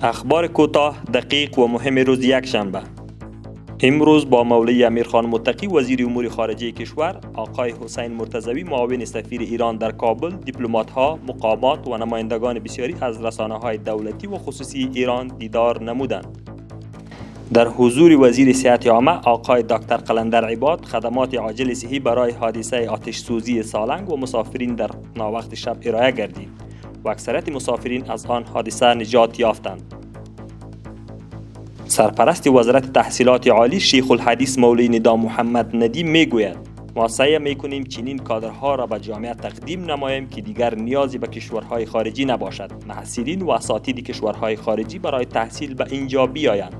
اخبار کوتاه، دقیق و مهم روز یکشنبه. امروز با مولوی امیرخان متقی وزیر امور خارجه کشور، آقای حسین مرتضوی معاون سفیر ایران در کابل، دیپلمات‌ها، مقامات و نمایندگان بسیاری از رسانه‌های دولتی و خصوصی ایران دیدار نمودند. در حضور وزیر صحت عامه آقای دکتر قلندر عباد، خدمات عاجل صحی برای حادثه آتش سوزی سالنگ و مسافرین در ناوقت شب ارائه گردید و اکثریت مسافرین از آن حادثه نجات یافتند. سرپرست وزارت تحصیلات عالی شیخ الحدیث مولوی ندا محمد ندیم میگوید ما سعی میکنیم چنین کادرها را به جامعه تقدیم نماییم که دیگر نیازی به کشورهای خارجی نباشد. محصلین و اساتید کشورهای خارجی برای تحصیل به اینجا بیایند.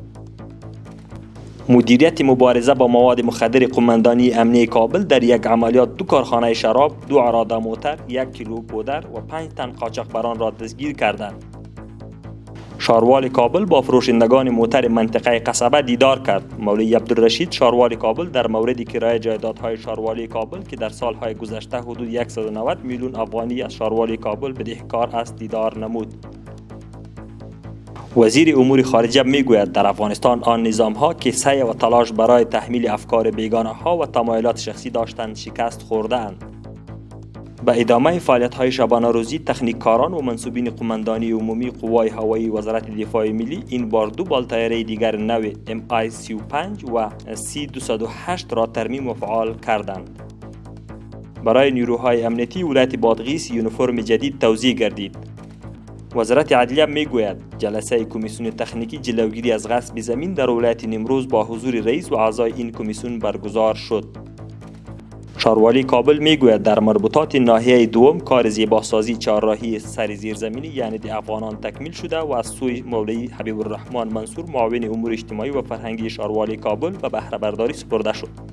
مدیریت مبارزه با مواد مخدر قماندانی امنیه کابل در یک عملیات 2 کارخانه شراب، 2 اراده موتر، 1 کیلو پودر و 5 تن قاچاقبران را دستگیر کردند. شاروال کابل با فروشندگان موتر منطقه قصبه دیدار کرد. مولوی عبدالرشید شاروال کابل در مورد کرایه جایدادهای شاروالی کابل که در سالهای گذشته حدود 190 میلیون افغانی از شاروال کابل بدهکار است دیدار نمود. وزیر امور خارجه میگوید در افغانستان آن نظام‌ها که سعی و تلاش برای تحمیل افکار بیگانه‌ها و تمایلات شخصی داشتند شکست خورده‌اند. به ادامه فعالیت‌های شبانه روزی تکنیککاران و منصوبین قماندانی عمومی قوای هوایی وزارت دفاع ملی این بار 2 بالطیاره دیگر نو MI-35 و C-208 را ترمیم و فعال کردند. برای نیروهای امنیتی ولایت بادغیس یونیفرم جدید توزیع گردید. وزارت عدلیه میگوید جلسه کمیسیون تکنیکی جلوگیری از غصب زمین در ولایت نیمروز با حضور رئیس و اعضای این کمیسیون برگزار شد. شاروالی کابل میگوید در مربوطات ناحیه دوم کار زیباسازی چهارراهی سرزیرزمینی یعنی د افغانان تکمیل شده و از سوی مولوی حبیب الرحمن منصور معاون امور اجتماعی و فرهنگی شاروالی کابل به بهره برداری سپرده شد.